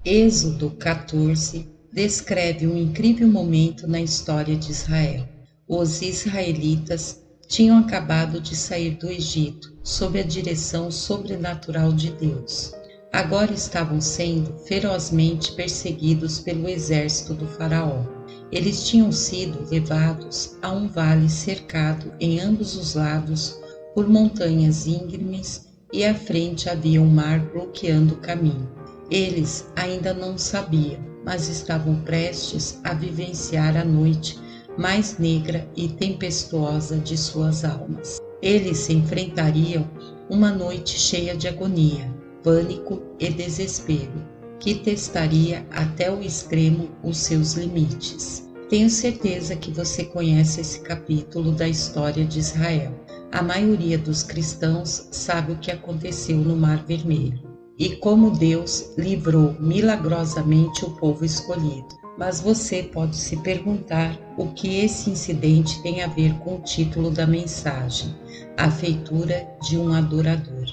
Êxodo 14 descreve um incrível momento na história de Israel. Os israelitas tinham acabado de sair do Egito sob a direção sobrenatural de Deus. Agora estavam sendo ferozmente perseguidos pelo exército do faraó. Eles tinham sido levados a um vale cercado em ambos os lados por montanhas íngremes e à frente havia um mar bloqueando o caminho. Eles ainda não sabiam, mas estavam prestes a vivenciar a noite mais negra e tempestuosa de suas almas. Eles se enfrentariam uma noite cheia de agonia, pânico e desespero, que testaria até o extremo os seus limites. Tenho certeza que você conhece esse capítulo da história de Israel. A maioria dos cristãos sabe o que aconteceu no Mar Vermelho e como Deus livrou milagrosamente o povo escolhido. Mas você pode se perguntar o que esse incidente tem a ver com o título da mensagem, A Feitura de um Adorador.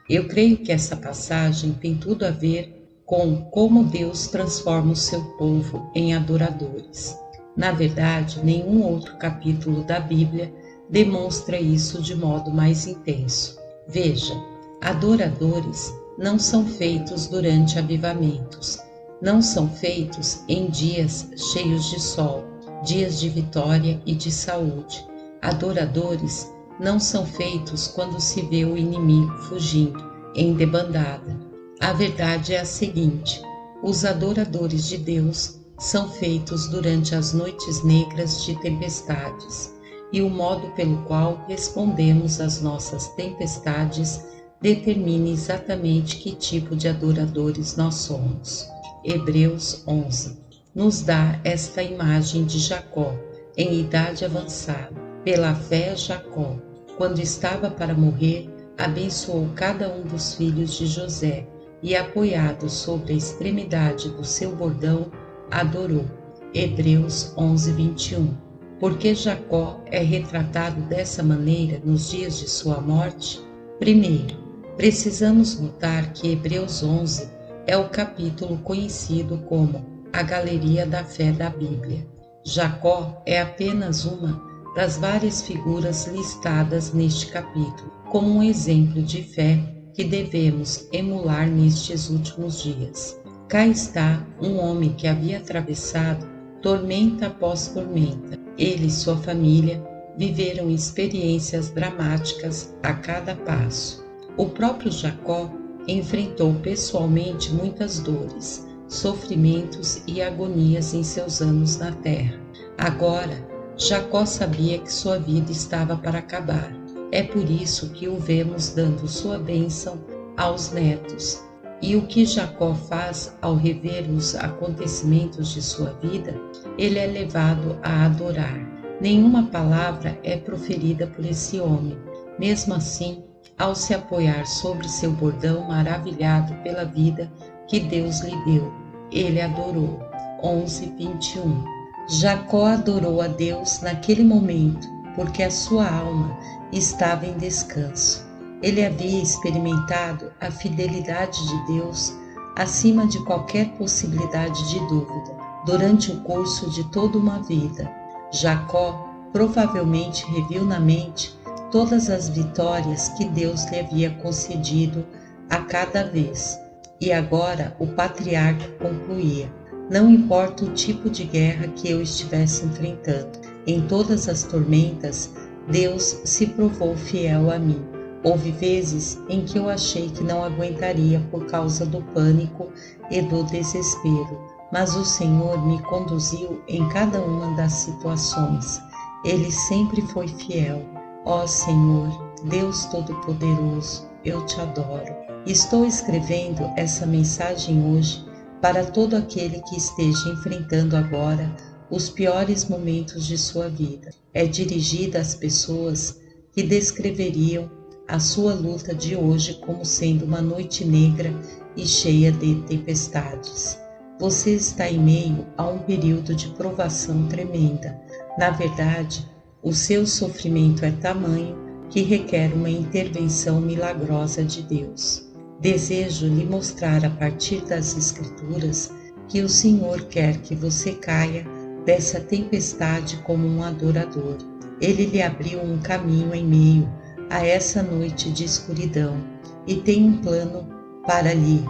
Eu creio que essa passagem tem tudo a ver com como Deus transforma o seu povo em adoradores. Na verdade, nenhum outro capítulo da Bíblia demonstra isso de modo mais intenso. Veja, adoradores não são feitos durante avivamentos, não são feitos em dias cheios de sol, dias de vitória e de saúde. Adoradores não são feitos quando se vê o inimigo fugindo em debandada. A verdade é a seguinte: os adoradores de Deus são feitos durante as noites negras de tempestades, e o modo pelo qual respondemos às nossas tempestades determina exatamente que tipo de adoradores nós somos. Hebreus 11 nos dá esta imagem de Jacó, em idade avançada. Pela fé, Jacó, quando estava para morrer, abençoou cada um dos filhos de José e, apoiado sobre a extremidade do seu bordão, adorou. Hebreus 11, 21. Por que Jacó é retratado dessa maneira nos dias de sua morte? Primeiro, precisamos notar que Hebreus 11 é o capítulo conhecido como a Galeria da Fé da Bíblia. Jacó é apenas uma das várias figuras listadas neste capítulo, como um exemplo de fé que devemos emular nestes últimos dias. Cá está um homem que havia atravessado tormenta após tormenta. Ele e sua família viveram experiências dramáticas a cada passo. O próprio Jacó enfrentou pessoalmente muitas dores, sofrimentos e agonias em seus anos na terra. Agora, Jacó sabia que sua vida estava para acabar. É por isso que o vemos dando sua bênção aos netos. E o que Jacó faz ao rever os acontecimentos de sua vida? Ele é levado a adorar. Nenhuma palavra é proferida por esse homem. Mesmo assim, ao se apoiar sobre seu bordão maravilhado pela vida que Deus lhe deu, ele adorou. 11, 21. Jacó adorou a Deus naquele momento, porque a sua alma estava em descanso. Ele havia experimentado a fidelidade de Deus acima de qualquer possibilidade de dúvida, durante o curso de toda uma vida. Jacó provavelmente reviu na mente todas as vitórias que Deus lhe havia concedido a cada vez. E agora o patriarca concluía: não importa o tipo de guerra que eu estivesse enfrentando, em todas as tormentas, Deus se provou fiel a mim. Houve vezes em que eu achei que não aguentaria por causa do pânico e do desespero, mas o Senhor me conduziu em cada uma das situações. Ele sempre foi fiel. Ó Senhor, Deus Todo-Poderoso, eu te adoro. Estou escrevendo essa mensagem hoje para todo aquele que esteja enfrentando agora os piores momentos de sua vida. É dirigida às pessoas que descreveriam a sua luta de hoje como sendo uma noite negra e cheia de tempestades. Você está em meio a um período de provação tremenda. Na verdade, o seu sofrimento é tamanho que requer uma intervenção milagrosa de Deus. Desejo lhe mostrar a partir das Escrituras que o Senhor quer que você caia dessa tempestade como um adorador. Ele lhe abriu um caminho em meio a essa noite de escuridão e tem um plano para lhe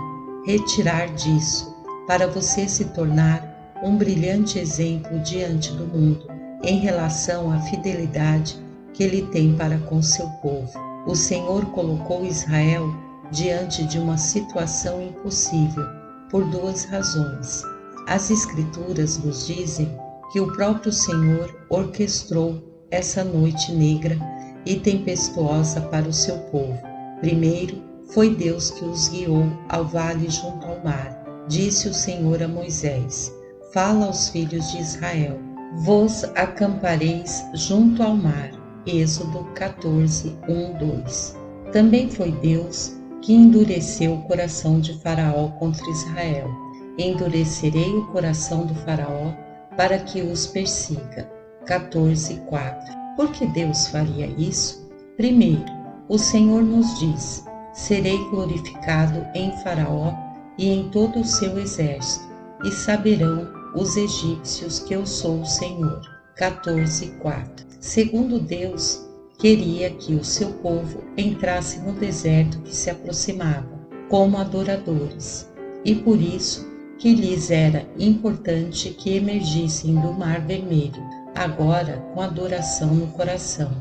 retirar disso, para você se tornar um brilhante exemplo diante do mundo em relação à fidelidade que ele tem para com seu povo. O Senhor colocou Israel diante de uma situação impossível por duas razões. As Escrituras nos dizem que o próprio Senhor orquestrou essa noite negra e tempestuosa para o seu povo. Primeiro, foi Deus que os guiou ao vale junto ao mar. Disse o Senhor a Moisés: fala aos filhos de Israel: vos acampareis junto ao mar. Êxodo 14, 1, 2. Também foi Deus que endureceu o coração de Faraó contra Israel. Endurecerei o coração do Faraó para que os persiga. 14, 4. Por que Deus faria isso? Primeiro, o Senhor nos diz: serei glorificado em Faraó e em todo o seu exército, e saberão os egípcios que eu sou o Senhor. 14, 4. Segundo, Deus queria que o seu povo entrasse no deserto que se aproximava, como adoradores, e por isso que lhes era importante que emergissem do Mar Vermelho, agora com adoração no coração.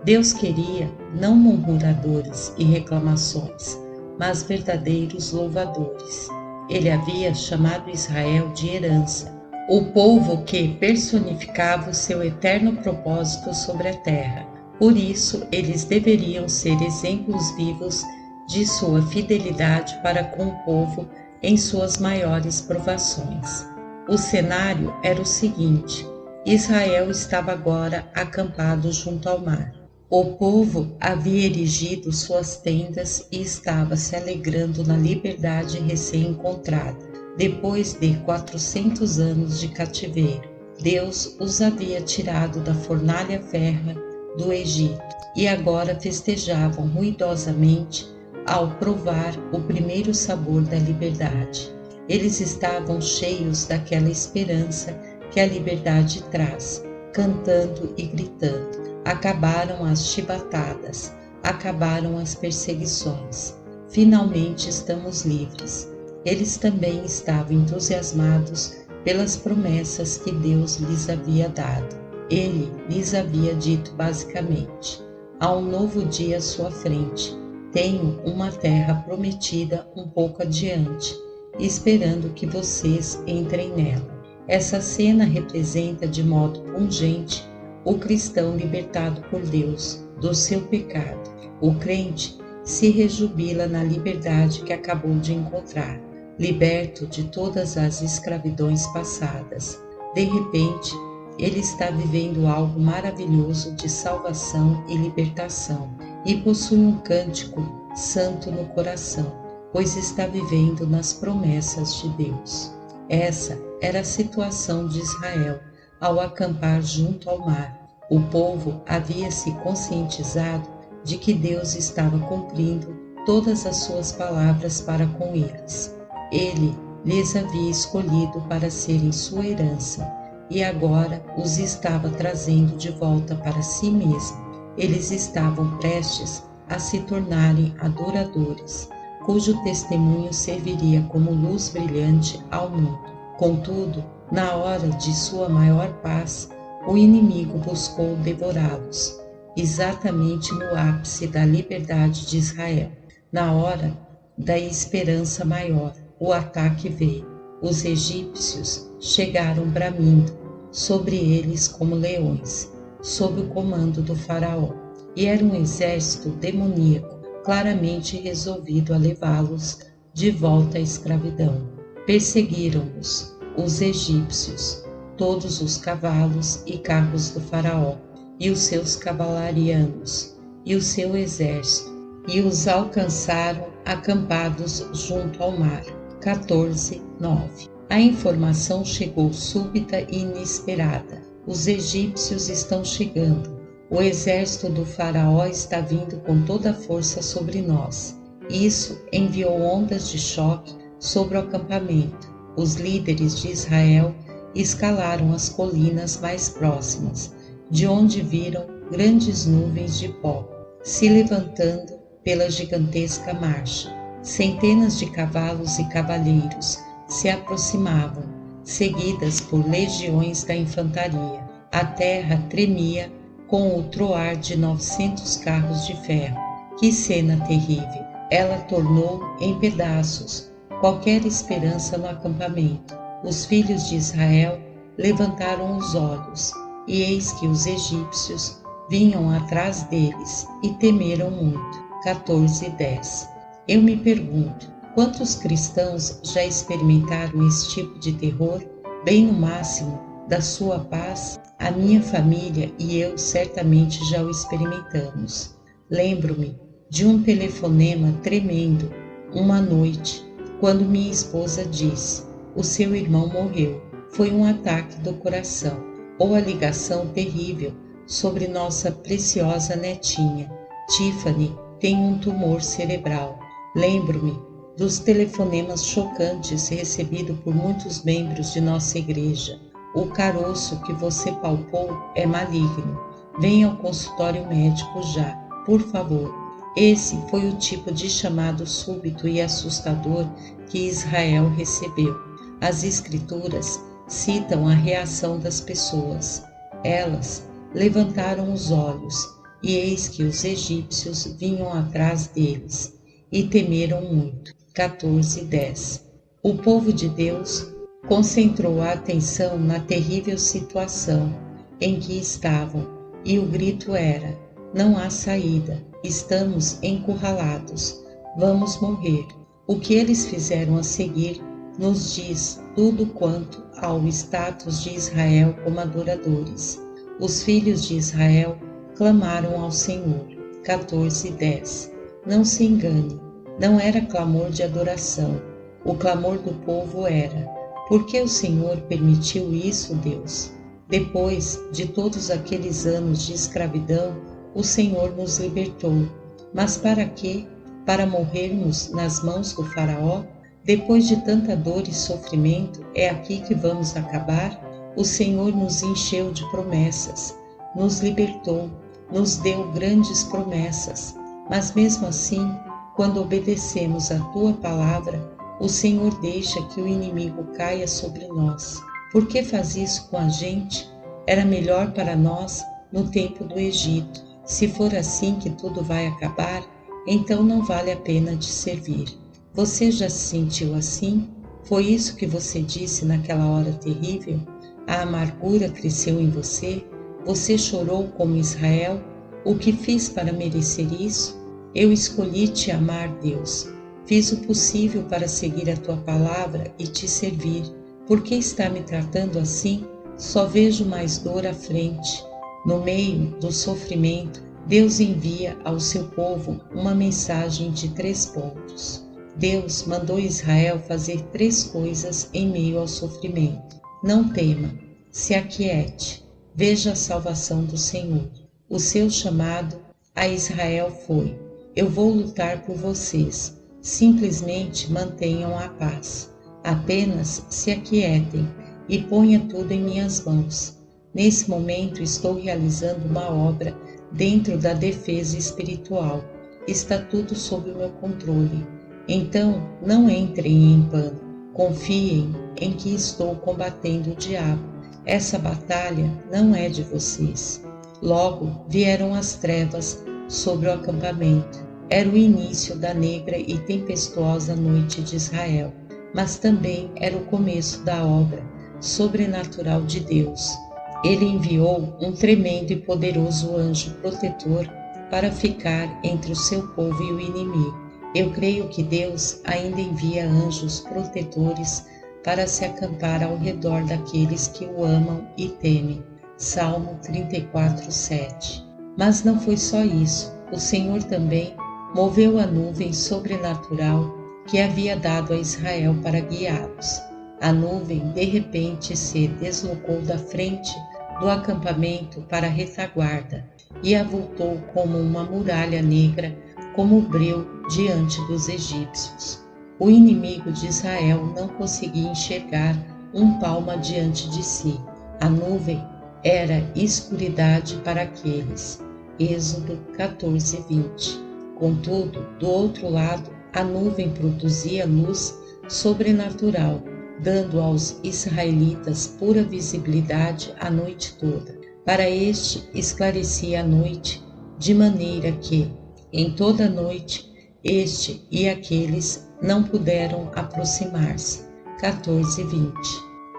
Deus queria não murmuradores e reclamações, mas verdadeiros louvadores. Ele havia chamado Israel de herança, o povo que personificava o seu eterno propósito sobre a terra. Por isso, eles deveriam ser exemplos vivos de sua fidelidade para com o povo em suas maiores provações. O cenário era o seguinte: Israel estava agora acampado junto ao mar. O povo havia erigido suas tendas e estava se alegrando na liberdade recém-encontrada. Depois de 400 anos de cativeiro, Deus os havia tirado da fornalha férrea do Egito e agora festejavam ruidosamente ao provar o primeiro sabor da liberdade. Eles estavam cheios daquela esperança que a liberdade traz, cantando e gritando. Acabaram as chibatadas, acabaram as perseguições. Finalmente estamos livres. Eles também estavam entusiasmados pelas promessas que Deus lhes havia dado. Ele lhes havia dito basicamente: há um novo dia à sua frente. Tenho uma terra prometida um pouco adiante, esperando que vocês entrem nela. Essa cena representa de modo pungente o cristão libertado por Deus do seu pecado. O crente se rejubila na liberdade que acabou de encontrar, liberto de todas as escravidões passadas. De repente, ele está vivendo algo maravilhoso de salvação e libertação e possui um cântico santo no coração, pois está vivendo nas promessas de Deus. Essa era a situação de Israel ao acampar junto ao mar. O povo havia se conscientizado de que Deus estava cumprindo todas as suas palavras para com eles. Ele lhes havia escolhido para serem sua herança e agora os estava trazendo de volta para si mesmo. Eles estavam prestes a se tornarem adoradores, cujo testemunho serviria como luz brilhante ao mundo. Contudo, na hora de sua maior paz, o inimigo buscou devorá-los, exatamente no ápice da liberdade de Israel. Na hora da esperança maior, o ataque veio. Os egípcios chegaram bramindo sobre eles como leões, sob o comando do faraó, e era um exército demoníaco, claramente resolvido a levá-los de volta à escravidão. Perseguiram-os, os egípcios, todos os cavalos e carros do faraó, e os seus cavalarianos, e o seu exército, e os alcançaram acampados junto ao mar. 14, 9. A informação chegou súbita e inesperada. Os egípcios estão chegando. O exército do faraó está vindo com toda a força sobre nós. Isso enviou ondas de choque sobre o acampamento. Os líderes de Israel escalaram as colinas mais próximas, de onde viram grandes nuvens de pó se levantando pela gigantesca marcha. Centenas de cavalos e cavaleiros se aproximavam, seguidas por legiões da infantaria. A terra tremia com o troar de 900 carros de ferro. Que cena terrível! Ela tornou em pedaços qualquer esperança no acampamento. Os filhos de Israel levantaram os olhos, e eis que os egípcios vinham atrás deles e temeram muito. 14:10. Eu me pergunto, quantos cristãos já experimentaram esse tipo de terror? Bem no máximo da sua paz, a minha família e eu certamente já o experimentamos. Lembro-me de um telefonema tremendo uma noite, quando minha esposa disse: o seu irmão morreu. Foi um ataque do coração. Ou a ligação terrível sobre nossa preciosa netinha. Tiffany tem um tumor cerebral. Lembro-me dos telefonemas chocantes recebidos por muitos membros de nossa igreja. O caroço que você palpou é maligno. Venha ao consultório médico já, por favor. Esse foi o tipo de chamado súbito e assustador que Israel recebeu. As Escrituras citam a reação das pessoas. Elas levantaram os olhos, e eis que os egípcios vinham atrás deles, e temeram muito. 14:10. O povo de Deus concentrou a atenção na terrível situação em que estavam, e o grito era: não há saída, estamos encurralados, vamos morrer. O que eles fizeram a seguir nos diz tudo quanto ao status de Israel como adoradores. Os filhos de Israel clamaram ao Senhor. 14:10. Não se engane, não era clamor de adoração. O clamor do povo era: por que o Senhor permitiu isso, Deus? Depois de todos aqueles anos de escravidão, o Senhor nos libertou. Mas para quê? Para morrermos nas mãos do faraó? Depois de tanta dor e sofrimento, é aqui que vamos acabar? O Senhor nos encheu de promessas, nos libertou, nos deu grandes promessas. Mas mesmo assim, quando obedecemos a Tua palavra, o Senhor deixa que o inimigo caia sobre nós. Por que faz isso com a gente? Era melhor para nós no tempo do Egito. Se for assim que tudo vai acabar, então não vale a pena te servir. Você já se sentiu assim? Foi isso que você disse naquela hora terrível? A amargura cresceu em você? Você chorou como Israel? O que fiz para merecer isso? Eu escolhi te amar, Deus. Fiz o possível para seguir a tua palavra e te servir. Por que está me tratando assim? Só vejo mais dor à frente. No meio do sofrimento, Deus envia ao seu povo uma mensagem de 3 pontos. Deus mandou Israel fazer 3 coisas em meio ao sofrimento. Não tema, se aquiete, veja a salvação do Senhor. O seu chamado a Israel foi: eu vou lutar por vocês, simplesmente mantenham a paz. Apenas se aquietem e ponha tudo em minhas mãos. Nesse momento estou realizando uma obra dentro da defesa espiritual. Está tudo sob o meu controle. Então, não entrem em pânico. Confiem em que estou combatendo o diabo. Essa batalha não é de vocês. Logo vieram as trevas sobre o acampamento. Era o início da negra e tempestuosa noite de Israel, mas também era o começo da obra sobrenatural de Deus. Ele enviou um tremendo e poderoso anjo protetor para ficar entre o seu povo e o inimigo. Eu creio que Deus ainda envia anjos protetores para se acampar ao redor daqueles que o amam e temem. Salmo 34:7. Mas não foi só isso. O Senhor também moveu a nuvem sobrenatural que havia dado a Israel para guiá-los. A nuvem de repente se deslocou da frente do acampamento para a retaguarda e avultou como uma muralha negra como breu diante dos egípcios. O inimigo de Israel não conseguia enxergar um palmo diante de si. A nuvem era escuridade para aqueles. Êxodo 14:20. Contudo, do outro lado, a nuvem produzia luz sobrenatural, dando aos israelitas pura visibilidade a noite toda. Para este, esclarecia a noite, de maneira que, em toda a noite, este e aqueles não puderam aproximar-se. 14:20.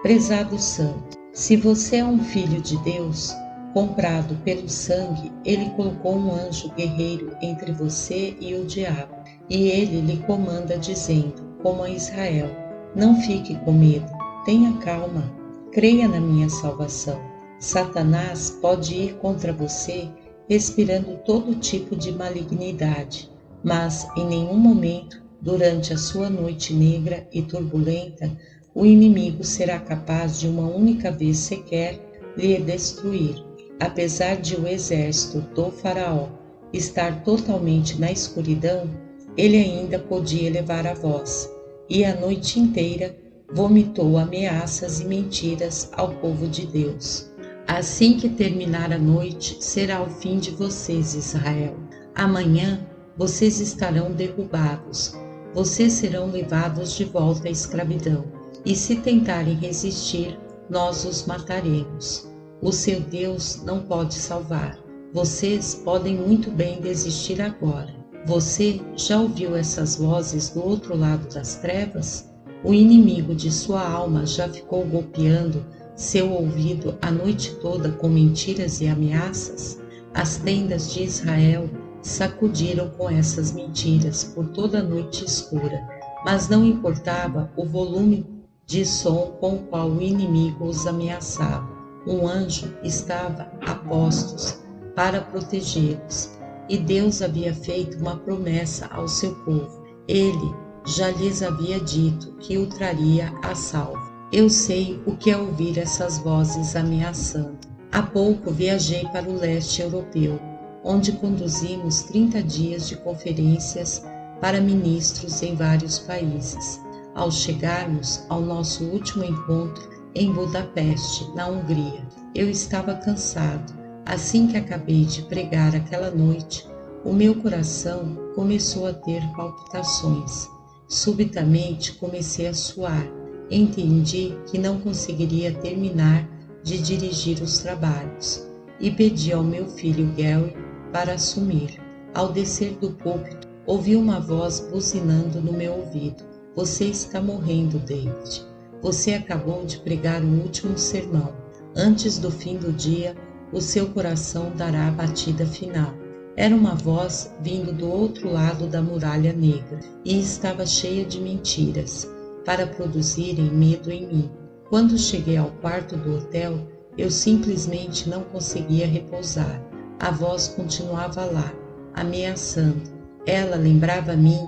Prezado santo, se você é um filho de Deus, comprado pelo sangue, ele colocou um anjo guerreiro entre você e o diabo, e ele lhe comanda dizendo, como a Israel, não fique com medo, tenha calma, creia na minha salvação. Satanás pode ir contra você respirando todo tipo de malignidade, mas em nenhum momento, durante a sua noite negra e turbulenta, o inimigo será capaz de uma única vez sequer lhe destruir. Apesar de o exército do faraó estar totalmente na escuridão, ele ainda podia elevar a voz, e a noite inteira vomitou ameaças e mentiras ao povo de Deus. Assim que terminar a noite, será o fim de vocês, Israel. Amanhã vocês estarão derrubados, vocês serão levados de volta à escravidão, e se tentarem resistir, nós os mataremos. O seu Deus não pode salvar. Vocês podem muito bem desistir agora. Você já ouviu essas vozes do outro lado das trevas? O inimigo de sua alma já ficou golpeando seu ouvido a noite toda com mentiras e ameaças? As tendas de Israel sacudiram com essas mentiras por toda a noite escura, mas não importava o volume de som com o qual o inimigo os ameaçava. Um anjo estava a postos para protegê-los, e Deus havia feito uma promessa ao seu povo. Ele já lhes havia dito que o traria a salvo. Eu sei o que é ouvir essas vozes ameaçando. Há pouco viajei para o leste europeu, onde conduzimos 30 dias de conferências para ministros em vários países. Ao chegarmos ao nosso último encontro em Budapeste, na Hungria, eu estava cansado. Assim que acabei de pregar aquela noite, o meu coração começou a ter palpitações. Subitamente comecei a suar. Entendi que não conseguiria terminar de dirigir os trabalhos e pedi ao meu filho Gary para assumir. Ao descer do púlpito, ouvi uma voz buzinando no meu ouvido. Você está morrendo, David. Você acabou de pregar o último sermão. Antes do fim do dia, o seu coração dará a batida final. Era uma voz vindo do outro lado da muralha negra e estava cheia de mentiras, para produzirem medo em mim. Quando cheguei ao quarto do hotel, eu simplesmente não conseguia repousar. A voz continuava lá, ameaçando. Ela lembrava a mim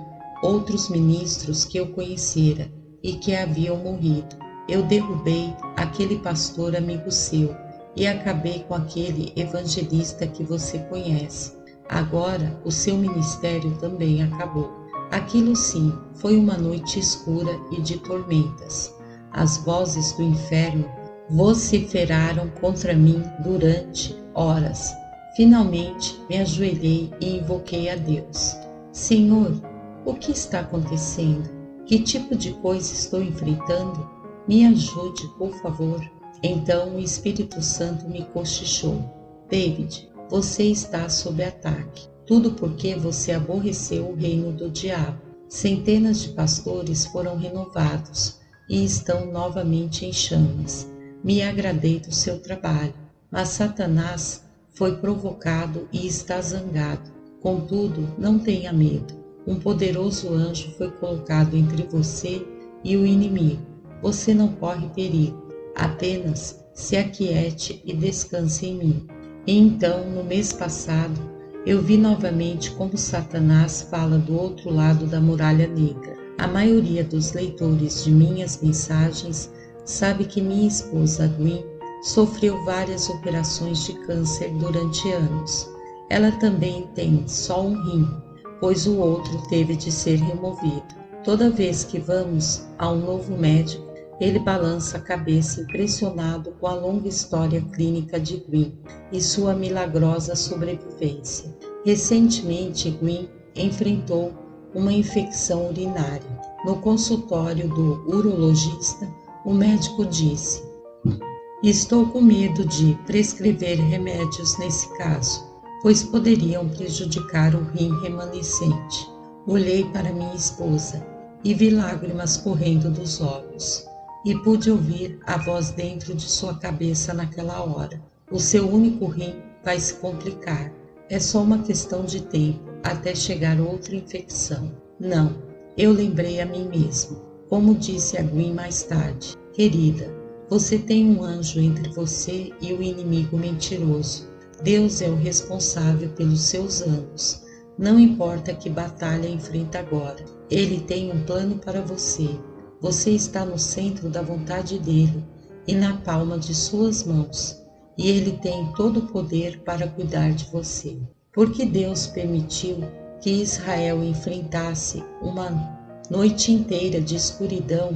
outros ministros que eu conhecera e que haviam morrido. Eu derrubei aquele pastor amigo seu e acabei com aquele evangelista que você conhece. Agora o seu ministério também acabou. Aquilo sim, foi uma noite escura e de tormentas. As vozes do inferno vociferaram contra mim durante horas. Finalmente me ajoelhei e invoquei a Deus. Senhor, o que está acontecendo? Que tipo de coisa estou enfrentando? Me ajude, por favor. Então o Espírito Santo me cochichou. David, você está sob ataque. Tudo porque você aborreceu o reino do diabo. Centenas de pastores foram renovados e estão novamente em chamas. Me agradei do seu trabalho, mas Satanás foi provocado e está zangado. Contudo, não tenha medo. Um poderoso anjo foi colocado entre você e o inimigo. Você não corre perigo. Apenas se aquiete e descanse em mim. E então, no mês passado, eu vi novamente como Satanás fala do outro lado da muralha negra. A maioria dos leitores de minhas mensagens sabe que minha esposa Gwen sofreu várias operações de câncer durante anos. Ela também tem só um rim, pois o outro teve de ser removido. Toda vez que vamos a um novo médico, ele balança a cabeça impressionado com a longa história clínica de Gwyn e sua milagrosa sobrevivência. Recentemente, Gwyn enfrentou uma infecção urinária. No consultório do urologista, o médico disse: "Estou com medo de prescrever remédios nesse caso, pois poderiam prejudicar o rim remanescente." Olhei para minha esposa e vi lágrimas correndo dos olhos. E pude ouvir a voz dentro de sua cabeça naquela hora: "O seu único rim vai se complicar. É só uma questão de tempo até chegar outra infecção." Não, eu lembrei a mim mesmo. Como disse a Gwyn mais tarde: "Querida, você tem um anjo entre você e o inimigo mentiroso. Deus é o responsável pelos seus anos. Não importa que batalha enfrenta agora. Ele tem um plano para você. Você está no centro da vontade dele e na palma de suas mãos. E ele tem todo o poder para cuidar de você." Porque Deus permitiu que Israel enfrentasse uma noite inteira de escuridão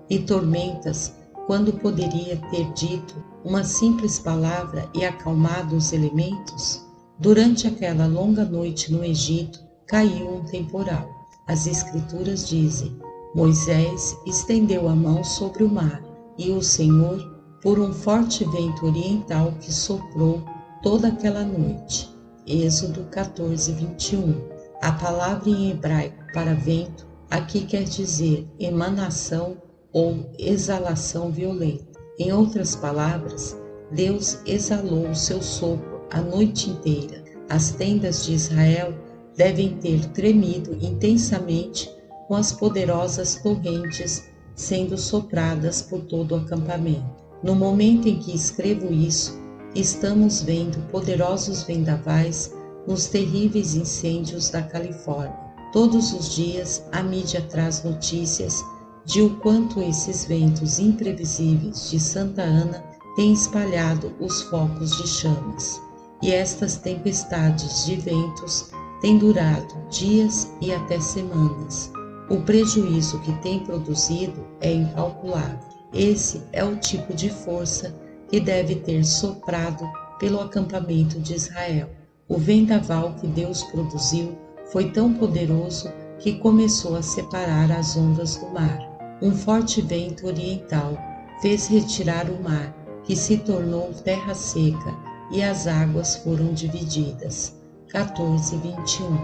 e tormentas, quando poderia ter dito uma simples palavra e acalmado os elementos? Durante aquela longa noite no Egito, caiu um temporal. As Escrituras dizem: "Moisés estendeu a mão sobre o mar, e o Senhor, por um forte vento oriental que soprou toda aquela noite." Êxodo 14, 21. A palavra em hebraico para vento aqui quer dizer emanação ou exalação violenta. Em outras palavras, Deus exalou o seu sopro a noite inteira. As tendas de Israel devem ter tremido intensamente com as poderosas torrentes sendo sopradas por todo o acampamento. No momento em que escrevo isso, estamos vendo poderosos vendavais nos terríveis incêndios da Califórnia. Todos os dias a mídia traz notícias de o quanto esses ventos imprevisíveis de Santa Ana têm espalhado os focos de chamas. E estas tempestades de ventos têm durado dias e até semanas. O prejuízo que tem produzido é incalculável. Esse é o tipo de força que deve ter soprado pelo acampamento de Israel. O vendaval que Deus produziu foi tão poderoso que começou a separar as ondas do mar. Um forte vento oriental fez retirar o mar, que se tornou terra seca, e as águas foram divididas. 14, 21.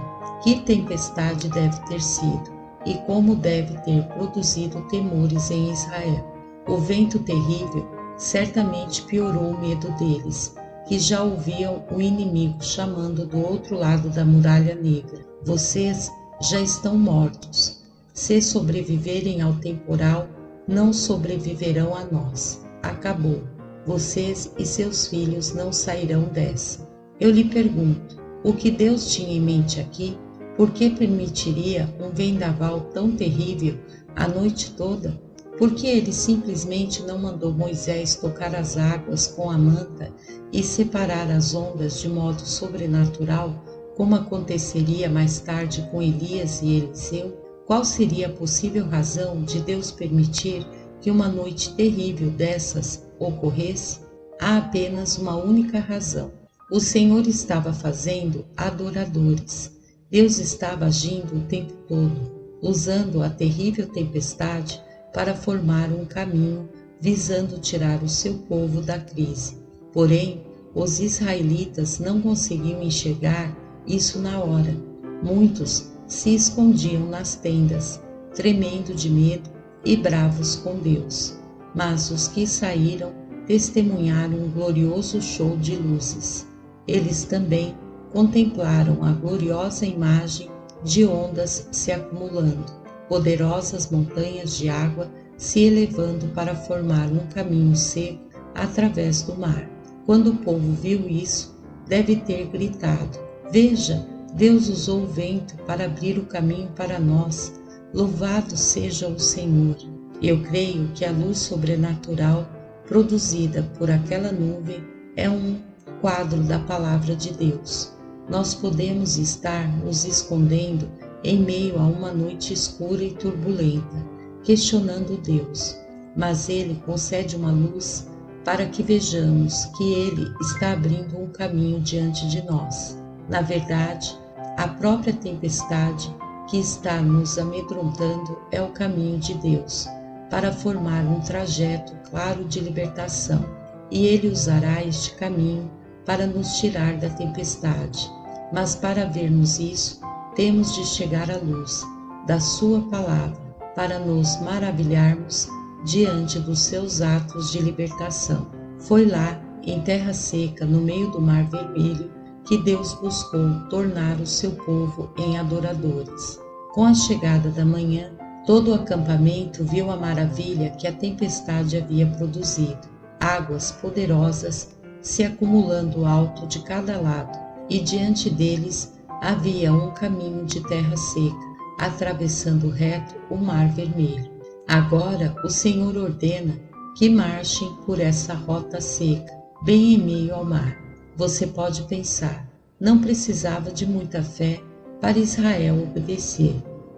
Que tempestade deve ter sido, e como deve ter produzido temores em Israel. O vento terrível certamente piorou o medo deles, que já ouviam o inimigo chamando do outro lado da muralha negra: "Vocês já estão mortos. Se sobreviverem ao temporal, não sobreviverão a nós. Acabou. Vocês e seus filhos não sairão dessa." Eu lhe pergunto, o que Deus tinha em mente aqui? Por que permitiria um vendaval tão terrível a noite toda? Por que ele simplesmente não mandou Moisés tocar as águas com a manta e separar as ondas de modo sobrenatural, como aconteceria mais tarde com Elias e Eliseu? Qual seria a possível razão de Deus permitir que uma noite terrível dessas ocorresse? Há apenas uma única razão. O Senhor estava fazendo adoradores. Deus estava agindo o tempo todo, usando a terrível tempestade para formar um caminho, visando tirar o seu povo da crise. Porém, os israelitas não conseguiam enxergar isso na hora. Muitos se escondiam nas tendas, tremendo de medo e bravos com Deus. Mas os que saíram testemunharam um glorioso show de luzes. Eles também contemplaram a gloriosa imagem de ondas se acumulando, poderosas montanhas de água se elevando para formar um caminho seco através do mar. Quando o povo viu isso, deve ter gritado: "Veja, Deus usou o vento para abrir o caminho para nós. Louvado seja o Senhor." Eu creio que a luz sobrenatural produzida por aquela nuvem é um quadro da palavra de Deus. nós podemos estar nos escondendo em meio a uma noite escura e turbulenta, questionando Deus, mas Ele concede uma luz para que vejamos que Ele está abrindo um caminho diante de nós. Na verdade, a própria tempestade que está nos amedrontando é o caminho de Deus, para formar um trajeto claro de libertação, e Ele usará este caminho para nos tirar da tempestade. Mas para vermos isso, temos de chegar à luz da Sua palavra, para nos maravilharmos diante dos seus atos de libertação. Foi lá, em terra seca, no meio do Mar Vermelho, que Deus buscou tornar o seu povo em adoradores. Com a chegada da manhã, todo o acampamento viu a maravilha que a tempestade havia produzido. Águas poderosas se acumulando alto de cada lado, e diante deles havia um caminho de terra seca, atravessando reto o Mar Vermelho. Agora o Senhor ordena que marchem por essa rota seca, bem em meio ao mar. Você pode pensar, não precisava de muita fé para Israel obedecer.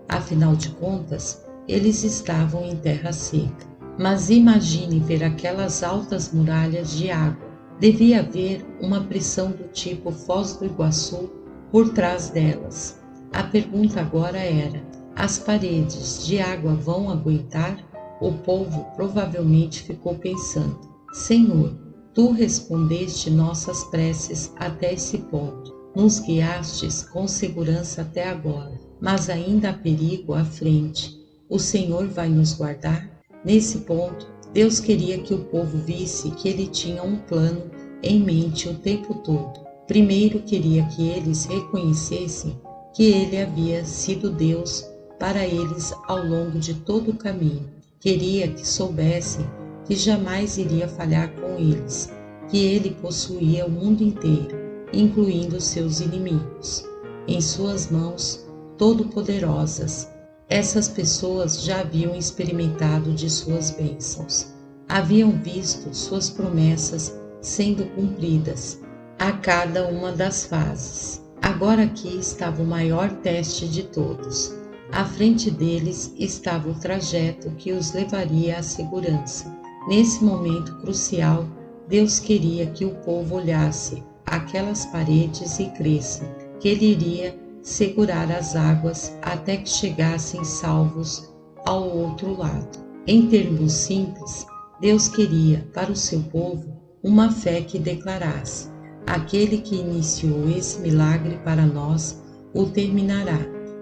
Afinal de contas, eles estavam em terra seca. Mas imagine ver aquelas altas muralhas de água. Devia haver uma pressão do tipo Foz do Iguaçu por trás delas. A pergunta agora era: as paredes de água vão aguentar? O povo provavelmente ficou pensando: Senhor, Tu respondeste nossas preces até esse ponto. Nos guiastes com segurança até agora, mas ainda há perigo à frente. O Senhor vai nos guardar? Nesse ponto, Deus queria que o povo visse que Ele tinha um plano em mente o tempo todo. Primeiro queria que eles reconhecessem que Ele havia sido Deus para eles ao longo de todo o caminho. Queria que soubessem que jamais iria falhar com eles, que Ele possuía o mundo inteiro, incluindo seus inimigos, em suas mãos todo-poderosas. Essas pessoas já haviam experimentado de suas bênçãos, haviam visto suas promessas sendo cumpridas a cada uma das fases. Agora aqui estava o maior teste de todos. À frente deles estava o trajeto que os levaria à segurança. Nesse momento crucial, Deus queria que o povo olhasse aquelas paredes e cresce que Ele iria segurar as águas até que chegassem salvos ao outro lado. Em termos simples, Deus queria para o seu povo uma fé que declarasse: aquele que iniciou esse milagre para nós o terminará.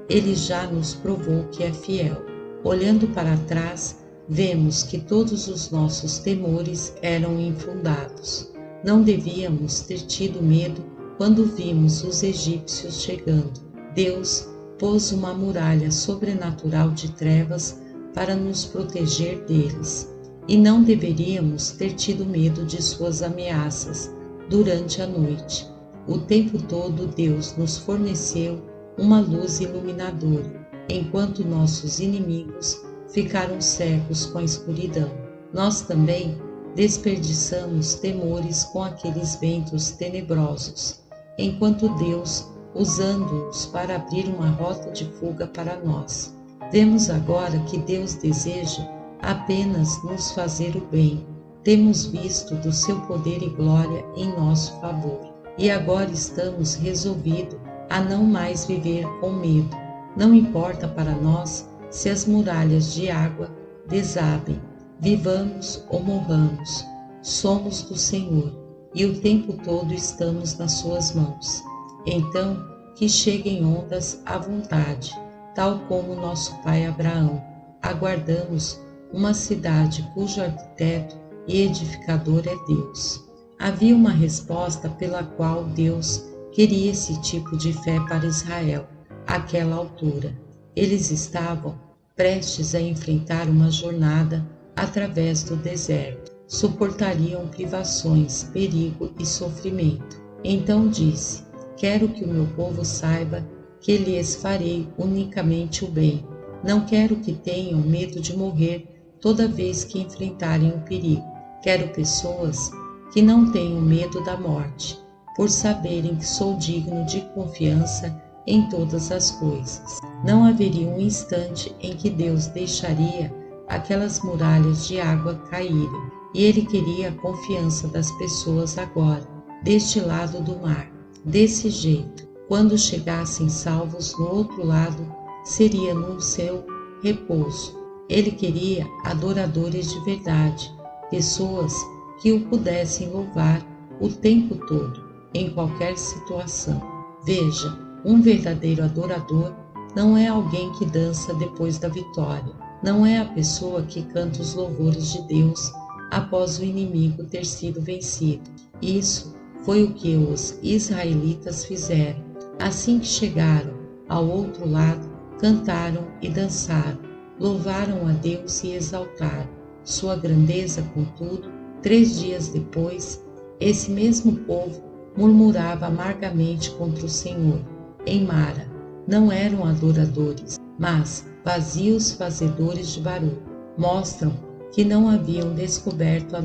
Ele já nos provou que é fiel. Olhando para trás, vemos que todos os nossos temores eram infundados. Não devíamos ter tido medo quando vimos os egípcios chegando. Deus pôs uma muralha sobrenatural de trevas para nos proteger deles, e não deveríamos ter tido medo de suas ameaças durante a noite. O tempo todo Deus nos forneceu uma luz iluminadora, enquanto nossos inimigos ficaram cegos com a escuridão. Nós também desperdiçamos temores com aqueles ventos tenebrosos, enquanto Deus usando-os para abrir uma rota de fuga para nós. Vemos agora que Deus deseja apenas nos fazer o bem. Temos visto do seu poder e glória em nosso favor, e agora estamos resolvidos a não mais viver com medo. Não importa para nós se as muralhas de água desabem, vivamos ou morramos, somos do Senhor, e o tempo todo estamos nas suas mãos. Então, que cheguem ondas à vontade, tal como nosso pai Abraão. Aguardamos uma cidade cujo arquiteto e edificador é Deus. Havia uma resposta pela qual Deus queria esse tipo de fé para Israel, àquela altura. Eles estavam prestes a enfrentar uma jornada através do deserto. Suportariam privações, perigo e sofrimento. Então disse: quero que o meu povo saiba que lhes farei unicamente o bem. Não quero que tenham medo de morrer toda vez que enfrentarem o perigo. Quero pessoas que não tenham medo da morte, por saberem que sou digno de confiança em todas as coisas. Não haveria um instante em que Deus deixaria aquelas muralhas de água caírem, e Ele queria a confiança das pessoas agora, deste lado do mar. Desse jeito, quando chegassem salvos no outro lado, seria no seu repouso. Ele queria adoradores de verdade, pessoas que o pudessem louvar o tempo todo, em qualquer situação. Veja, um verdadeiro adorador não é alguém que dança depois da vitória, não é a pessoa que canta os louvores de Deus após o inimigo ter sido vencido. Isso foi o que os israelitas fizeram. Assim que chegaram ao outro lado, cantaram e dançaram, louvaram a Deus e exaltaram sua grandeza. Contudo, 3 dias depois, esse mesmo povo murmurava amargamente contra o Senhor. Em Mara, não eram adoradores, mas vazios fazedores de barulho. Mostram que não haviam descoberto a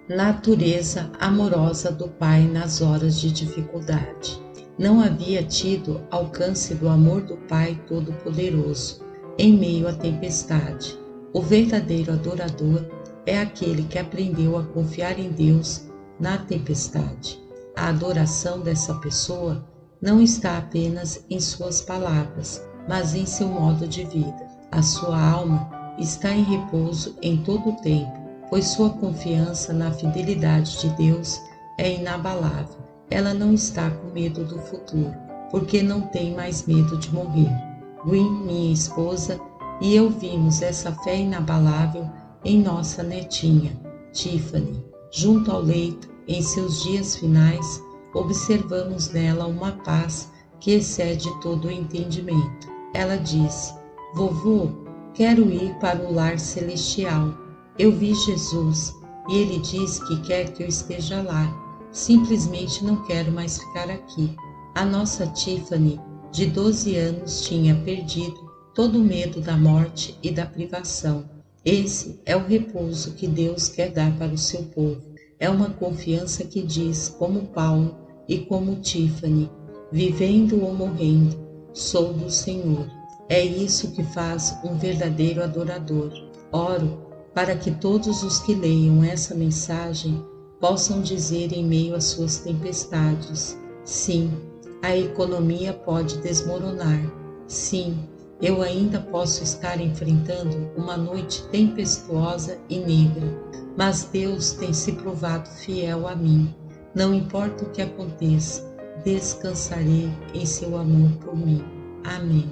natureza amorosa do Pai nas horas de dificuldade. Não havia tido alcance do amor do Pai Todo-Poderoso em meio à tempestade. O verdadeiro adorador é aquele que aprendeu a confiar em Deus na tempestade. A adoração dessa pessoa não está apenas em suas palavras, mas em seu modo de vida. A sua alma está em repouso em todo o tempo, pois sua confiança na fidelidade de Deus é inabalável. Ela não está com medo do futuro, porque não tem mais medo de morrer. Gwen, minha esposa, e eu vimos essa fé inabalável em nossa netinha, Tiffany. Junto ao leito, em seus dias finais, observamos nela uma paz que excede todo o entendimento. Ela disse: "Vovô, quero ir para o lar celestial. Eu vi Jesus e ele diz que quer que eu esteja lá. Simplesmente não quero mais ficar aqui." A nossa Tiffany, de 12 anos, tinha perdido todo o medo da morte e da privação. Esse é o repouso que Deus quer dar para o seu povo. É uma confiança que diz, como Paulo e como Tiffany: "Vivendo ou morrendo, sou do Senhor." É isso que faz um verdadeiro adorador. Oro para que todos os que leiam essa mensagem possam dizer em meio às suas tempestades: "Sim, a economia pode desmoronar. Sim, eu ainda posso estar enfrentando uma noite tempestuosa e negra, mas Deus tem se provado fiel a mim. Não importa o que aconteça, descansarei em seu amor por mim." Amém.